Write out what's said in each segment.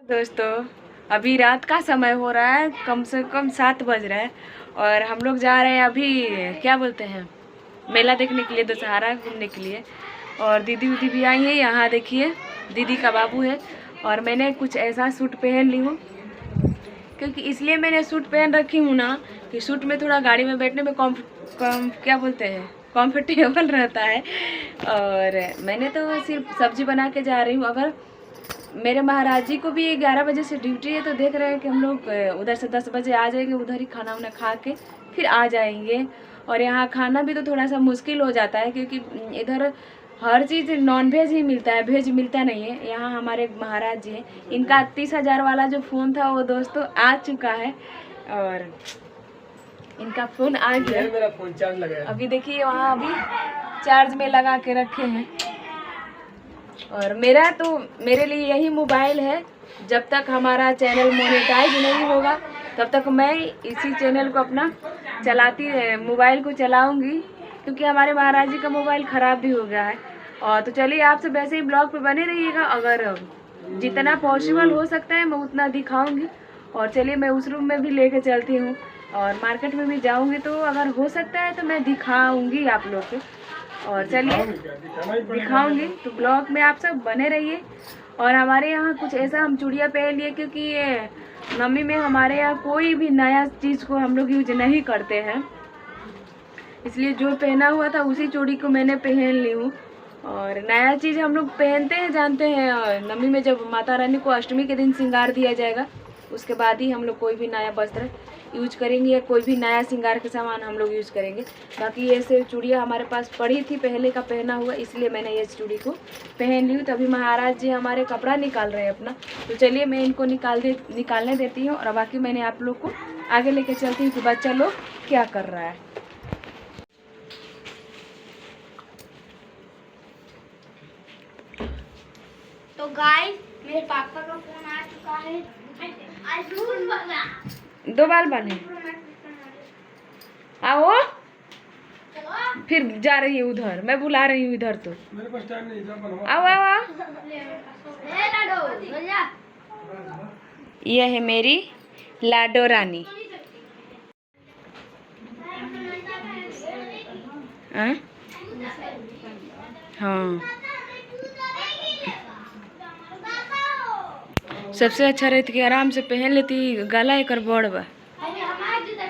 दोस्तों अभी रात का समय हो रहा है, कम से कम 7 बज रहा है और हम लोग जा रहे हैं अभी क्या बोलते हैं मेला देखने के लिए, दशहरा घूमने के लिए। और दीदी उदी भी आई है। यहाँ देखिए दीदी का बाबू है और मैंने कुछ ऐसा सूट पहन ली हूँ क्योंकि इसलिए मैंने सूट पहन रखी हूँ ना कि सूट में थोड़ा गाड़ी में बैठने में क्या बोलते हैं कंफर्टेबल रहता है। और मैंने तो सिर्फ सब्जी बना के जा रही हूँ। अगर मेरे महाराज जी को भी 11 बजे से ड्यूटी है तो देख रहे हैं कि हम लोग उधर से 10 बजे आ जाएंगे, उधर ही खाना वाना खा के फिर आ जाएंगे। और यहाँ खाना भी तो थोड़ा सा मुश्किल हो जाता है क्योंकि इधर हर चीज़ नॉन वेज ही मिलता है, वेज मिलता नहीं है। यहाँ हमारे महाराज जी हैं, इनका 30,000 वाला जो फ़ोन था वो दोस्तों आ चुका है और इनका फ़ोन आ गया। मेरा फ़ोन चार्ज लगा है। अभी देखिए वहाँ अभी चार्ज में लगा के रखे हैं। और मेरे लिए यही मोबाइल है। जब तक हमारा चैनल मोनेटाइज नहीं होगा तब तक मैं इसी चैनल को अपना मोबाइल को चलाऊंगी क्योंकि हमारे महाराज जी का मोबाइल ख़राब भी हो गया है। और तो चलिए आप सब वैसे ही ब्लॉग पे बने रहिएगा, अगर जितना पॉसिबल हो सकता है मैं उतना दिखाऊंगी। और चलिए मैं उस रूम में भी लेके चलती हूँ और मार्केट में भी जाऊँगी तो अगर हो सकता है तो मैं दिखाऊँगी आप लोग को। और चलिए दिखाऊंगी तो ब्लॉग में आप सब बने रहिए। और हमारे यहाँ कुछ ऐसा हम चूड़ियाँ पहन लिए क्योंकि ये मम्मी में हमारे यहाँ कोई भी नया चीज़ को हम लोग यूज नहीं करते हैं, इसलिए जो पहना हुआ था उसी चूड़ी को मैंने पहन ली हूँ। और नया चीज़ हम लोग पहनते हैं जानते हैं, और नवमी में जब माता रानी को अष्टमी के दिन श्रृंगार दिया जाएगा उसके बाद ही हम लोग कोई भी नया वस्त्र यूज करेंगे या कोई भी नया श्रृंगार के सामान हम लोग यूज करेंगे। बाकी ये सिर्फ चूड़ियाँ हमारे पास पड़ी थी पहले का पहना हुआ, इसलिए मैंने ये चूड़ी को पहन ली हूँ। तभी महाराज जी हमारे कपड़ा निकाल रहे हैं अपना, तो चलिए मैं इनको निकालने देती हूँ और बाकी मैंने आप लोग को आगे लेके चलती हूँ कि बच्चा लोग क्या कर रहा है। तो गाइस मेरे पापा का फोन आ चुका है। दो बाल बने आओ, फिर जा रही है उधर, मैं बुला रही हूँ इधर तो मेरे पास टाइम नहीं। आओ आओ आओ। यह है मेरी लाडो रानी। हाँ सबसे अच्छा रहती कि आराम से पहन लेती, गला एक बड़ बा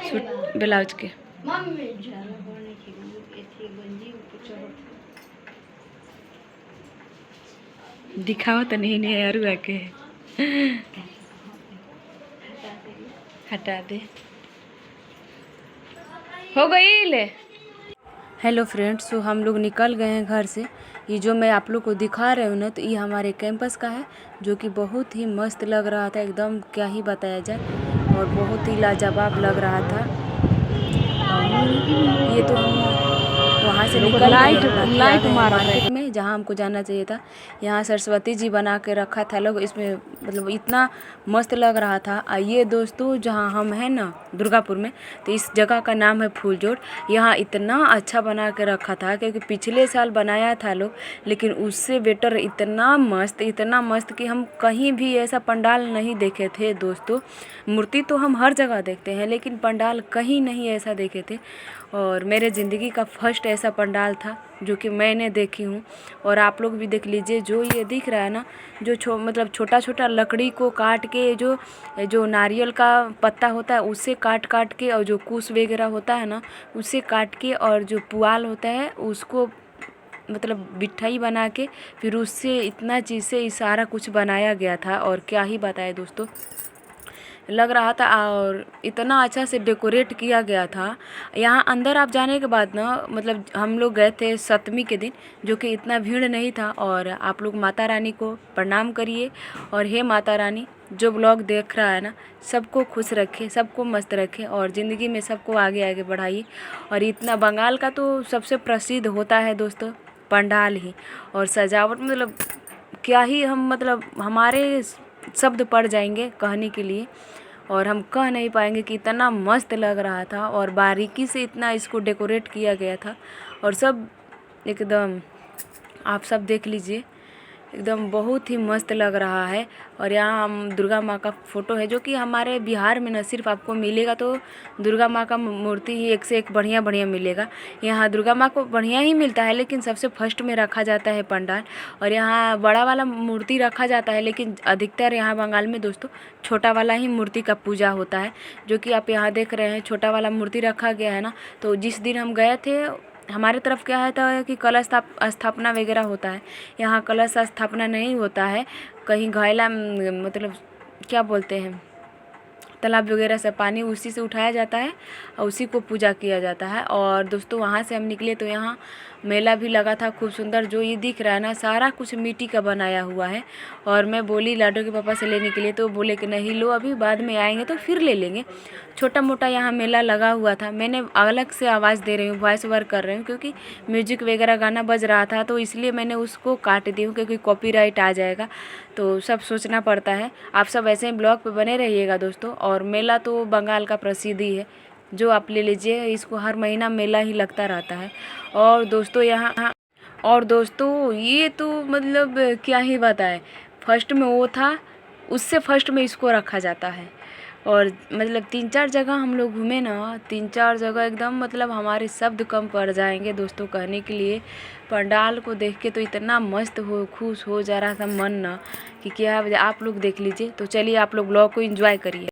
सूट ब्लाउज के। दिखाओ तो नहीं अरु आके हटा दे, हो गई ले। हेलो फ्रेंड्स, तो हम लोग निकल गए हैं घर से। ये जो मैं आप लोग को दिखा रही हूँ ना, तो ये हमारे कैंपस का है जो कि बहुत ही मस्त लग रहा था, एकदम क्या ही बताया जाए, और बहुत ही लाजवाब लग रहा था। ये तो हम वहाँ से निकल लाइट मार्केट में जहाँ हमको जाना चाहिए था। यहाँ सरस्वती जी बना के रखा था लोग, इसमें मतलब इतना मस्त लग रहा था। आइए दोस्तों, जहाँ हम हैं ना दुर्गापुर में, तो इस जगह का नाम है फूलजोड़। यहाँ इतना अच्छा बना के रखा था क्योंकि पिछले साल बनाया था लोग, लेकिन उससे बेटर इतना मस्त कि हम कहीं भी ऐसा पंडाल नहीं देखे थे दोस्तों। मूर्ति तो हम हर जगह देखते हैं लेकिन पंडाल कहीं नहीं ऐसा देखे थे। और मेरे ज़िंदगी का फर्स्ट ऐसा पंडाल था जो कि मैंने देखी हूँ। और आप लोग भी देख लीजिए, जो ये दिख रहा है ना, जो मतलब छोटा छोटा लकड़ी को काट के, जो नारियल का पत्ता होता है उससे काट के, और जो कुश वगैरह होता है ना उससे काट के, और जो पुआल होता है उसको मतलब बिठाई बना के, फिर उससे इतना चीज़ से सारा कुछ बनाया गया था। और क्या ही बताए दोस्तों, लग रहा था और इतना अच्छा से डेकोरेट किया गया था। यहाँ अंदर आप जाने के बाद ना, मतलब हम लोग गए थे सप्तमी के दिन, जो कि इतना भीड़ नहीं था। और आप लोग माता रानी को प्रणाम करिए, और हे माता रानी, जो ब्लॉग देख रहा है ना सबको खुश रखे, सबको मस्त रखे, और ज़िंदगी में सबको आगे आगे बढ़ाइए। और इतना बंगाल का तो सबसे प्रसिद्ध होता है दोस्तों पंडाल ही, और सजावट मतलब क्या ही, हम मतलब हमारे शब्द पड़ जाएंगे कहने के लिए, और हम कह नहीं पाएंगे कि इतना मस्त लग रहा था और बारीकी से इतना इसको डेकोरेट किया गया था। और सब एकदम आप सब देख लीजिए, एकदम बहुत ही मस्त लग रहा है। और यहाँ हम दुर्गा माँ का फ़ोटो है जो कि हमारे बिहार में न सिर्फ आपको मिलेगा तो दुर्गा माँ का मूर्ति ही एक से एक बढ़िया बढ़िया मिलेगा। यहाँ दुर्गा माँ को बढ़िया ही मिलता है, लेकिन सबसे फर्स्ट में रखा जाता है पंडाल। और यहाँ बड़ा वाला मूर्ति रखा जाता है, लेकिन अधिकतर यहाँ बंगाल में दोस्तों छोटा वाला ही मूर्ति का पूजा होता है। जो कि आप यहाँ देख रहे हैं छोटा वाला मूर्ति रखा गया है ना। तो जिस दिन हम गए थे हमारे तरफ क्या है था कि कलश स्थापना वगैरह होता है। यहाँ कलश स्थापना नहीं होता है। कहीं घायला मतलब क्या बोलते हैं तालाब वगैरह से पानी उसी से उठाया जाता है और उसी को पूजा किया जाता है। और दोस्तों वहाँ से हम निकले तो यहाँ मेला भी लगा था खूब सुंदर। जो ये दिख रहा है ना सारा कुछ मिट्टी का बनाया हुआ है। और मैं बोली लाडो के पापा से लेने के लिए, तो बोले कि नहीं लो, अभी बाद में आएंगे तो फिर ले लेंगे। छोटा मोटा यहाँ मेला लगा हुआ था। मैंने अलग से आवाज़ दे रही हूँ, वॉइस ओवर कर रही हूँ, क्योंकि म्यूजिक वगैरह गाना बज रहा था तो इसलिए मैंने उसको काट दी हूँ, क्योंकि कॉपीराइट आ जाएगा। तो सब सोचना पड़ता है। आप सब ऐसे ही ब्लॉग पे बने रहिएगा दोस्तों। और मेला तो बंगाल का प्रसिद्ध ही है, जो आप ले लीजिए, इसको हर महीना मेला ही लगता रहता है। और दोस्तों ये तो मतलब क्या ही बताएं, फर्स्ट में वो था, उससे फर्स्ट में इसको रखा जाता है। और मतलब 3-4 जगह हम लोग घूमे ना, 3-4 जगह एकदम मतलब हमारे शब्द कम पड़ जाएंगे दोस्तों कहने के लिए। पंडाल को देख के तो इतना मस्त खुश हो जा रहा था मन ना कि क्या आप लोग देख लीजिए। तो चलिए आप लोग ब्लॉग को एंजॉय करिए।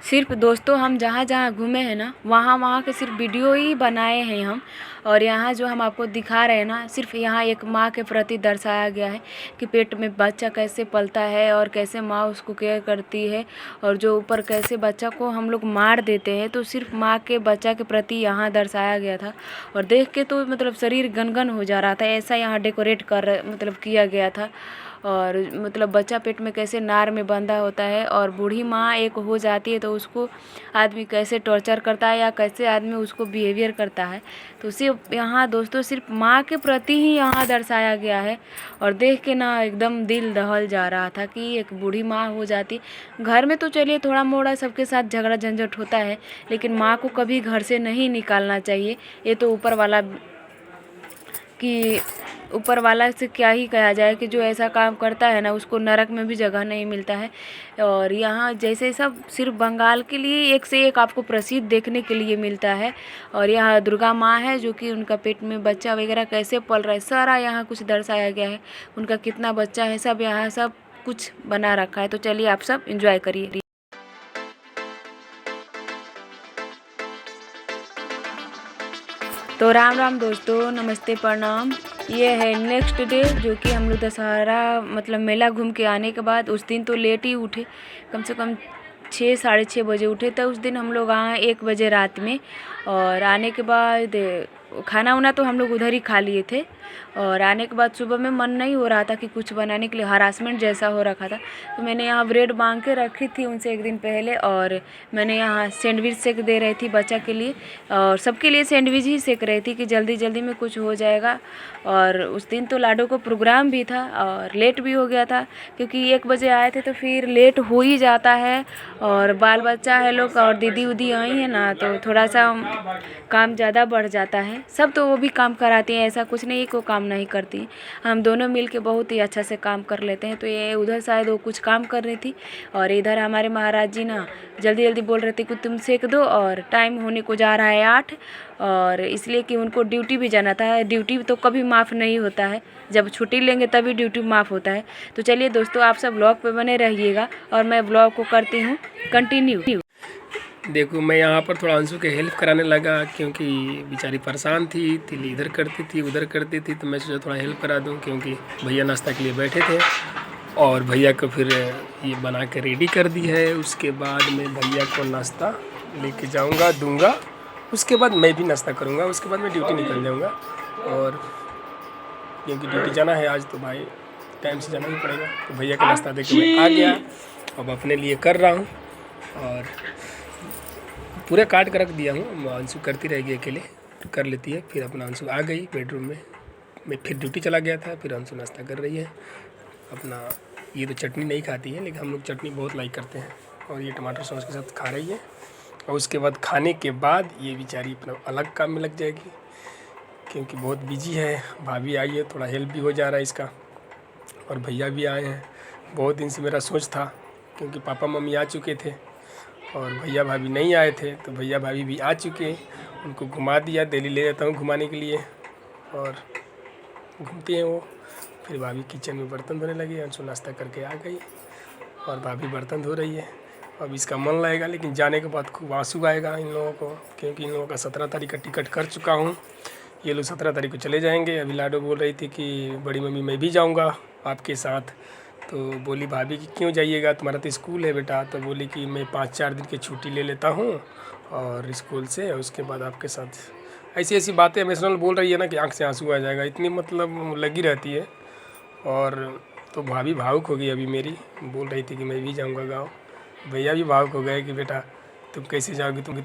सिर्फ दोस्तों हम जहाँ जहाँ घूमे हैं ना वहाँ के सिर्फ वीडियो ही बनाए हैं हम। और यहाँ जो हम आपको दिखा रहे हैं ना, सिर्फ यहाँ एक माँ के प्रति दर्शाया गया है कि पेट में बच्चा कैसे पलता है और कैसे माँ उसको केयर करती है। और जो ऊपर कैसे बच्चा को हम लोग मार देते हैं, तो सिर्फ माँ के बच्चा के प्रति यहाँ दर्शाया गया था। और देख के तो मतलब शरीर गनगन हो जा रहा था, ऐसा यहाँ डेकोरेट मतलब किया गया था। और मतलब बच्चा पेट में कैसे नार में बंधा होता है और बूढ़ी माँ एक हो जाती है तो उसको आदमी कैसे टॉर्चर करता है या कैसे आदमी उसको बिहेवियर करता है। तो सिर्फ यहाँ दोस्तों सिर्फ माँ के प्रति ही यहाँ दर्शाया गया है। और देख के ना एकदम दिल दहल जा रहा था कि एक बूढ़ी माँ हो जाती। घर में तो चलिए थोड़ा मोड़ा सबके साथ झगड़ा झंझट होता है, लेकिन माँ को कभी घर से नहीं निकालना चाहिए। ये तो ऊपर वाला से क्या ही कहा जाए कि जो ऐसा काम करता है ना उसको नरक में भी जगह नहीं मिलता है। और यहाँ जैसे सब सिर्फ बंगाल के लिए एक से एक आपको प्रसिद्ध देखने के लिए मिलता है। और यहाँ दुर्गा माँ है जो कि उनका पेट में बच्चा वगैरह कैसे पल रहा है सारा यहाँ कुछ दर्शाया गया है। उनका कितना बच्चा है सब यहाँ सब कुछ बना रखा है। तो चलिए आप सब इंजॉय करिए। तो राम राम दोस्तों, नमस्ते, प्रणाम। ये है नेक्स्ट डे जो कि हम लोग दशहरा मतलब मेला घूम के आने के बाद उस दिन तो लेट ही उठे, कम से कम 6-6:30 बजे उठे। तो उस दिन हम लोग आए 1 बजे रात में। और आने के बाद खाना वाना तो हम लोग उधर ही खा लिए थे। और आने के बाद सुबह में मन नहीं हो रहा था कि कुछ बनाने के लिए, हरासमेंट जैसा हो रखा था। तो मैंने यहाँ ब्रेड मांग के रखी थी उनसे 1 दिन पहले। और मैंने यहाँ सैंडविच सेक दे रही थी बच्चा के लिए, और सबके लिए सैंडविच ही सेक रही थी कि जल्दी जल्दी में कुछ हो जाएगा। और उस दिन तो लाडो को प्रोग्राम भी था और लेट भी हो गया था, क्योंकि 1 बजे आए थे तो फिर लेट हो ही जाता है। और बाल बच्चा है लोग और दीदी उदी आई है ना, तो थोड़ा सा काम ज़्यादा बढ़ जाता है। सब तो वो भी काम कराती हैं, ऐसा कुछ नहीं को काम नहीं करती। हम दोनों मिलके बहुत ही अच्छा से काम कर लेते हैं। तो ये उधर शायद वो कुछ काम कर रही थी और इधर हमारे महाराज जी ना जल्दी जल्दी बोल रहे थे कि तुम सेक दो। और टाइम होने को जा रहा है 8, और इसलिए कि उनको ड्यूटी भी जाना था। ड्यूटी तो कभी माफ़ नहीं होता है, जब छुट्टी लेंगे तभी ड्यूटी माफ़ होता है। तो चलिए दोस्तों आप सब ब्लॉग पे बने रहिएगा और मैं ब्लॉग को करती हूँ कंटिन्यू। देखो मैं यहाँ पर थोड़ा अंशु के हेल्प कराने लगा, क्योंकि बेचारी परेशान थी, तिली इधर करती थी उधर करती थी। तो मैं सोचा थोड़ा हेल्प करा दूँ, क्योंकि भैया नाश्ता के लिए बैठे थे और भैया को फिर ये बना के रेडी कर दी है। उसके बाद मैं भैया को नाश्ता लेके जाऊँगा दूँगा, उसके बाद मैं भी नाश्ता करूँगा, उसके बाद मैं ड्यूटी निकल जाऊँगा। और क्योंकि ड्यूटी जाना है आज तो भाई टाइम से जाना ही पड़ेगा। तो भैया का नाश्ता देके मैं आ गया, अब अपने लिए कर रहा हूँ और पूरे काट कर रख दिया हूँ। अंशु करती रहेगी, अकेले कर लेती है। फिर अपना अंशु आ गई बेडरूम में, मैं फिर ड्यूटी चला गया था। फिर अंशु नाश्ता कर रही है अपना। ये तो चटनी नहीं खाती है, लेकिन हम लोग चटनी बहुत लाइक करते हैं और ये टमाटर सॉस के साथ खा रही है। और उसके बाद खाने के बाद ये बेचारी अपना अलग काम में लग जाएगी, क्योंकि बहुत बिजी है। भाभी आई है, थोड़ा हेल्प भी हो जा रहा है इसका, और भैया भी आए हैं। बहुत दिन से मेरा सोच था, क्योंकि पापा मम्मी आ चुके थे और भैया भाभी नहीं आए थे, तो भैया भाभी भी आ चुके हैं। उनको घुमा दिया, दिल्ली ले जाता हूँ घुमाने के लिए, और घूमते हैं वो। फिर भाभी किचन में बर्तन धोने लगी, अंशु नाश्ता करके आ गई और भाभी बर्तन धो रही है। अब इसका मन लगेगा, लेकिन जाने के बाद खूब आंसू आएगा इन लोगों को, क्योंकि इन लोगों का 17 तारीख का टिकट कर चुका हूँ। ये लोग 17 तारीख को चले जाएंगे। अभी लाडो बोल रही थी कि बड़ी मम्मी मैं भी जाऊँगा आपके साथ, तो बोली भाभी कि क्यों जाइएगा, तुम्हारा तो स्कूल है बेटा। तो बोली कि मैं 5-4 दिन की छुट्टी ले लेता हूँ और स्कूल से, उसके बाद आपके साथ। ऐसी ऐसी बातें इमोशनल बोल रही है ना कि आँख से आंसू आ जाएगा, इतनी मतलब लगी रहती है। और तो भाभी भावुक हो गई अभी मेरी, बोल रही थी कि मैं भी जाऊँगा गाँव। भैया भी भावुक हो गए कि बेटा तुम कैसे जाओगी, तुम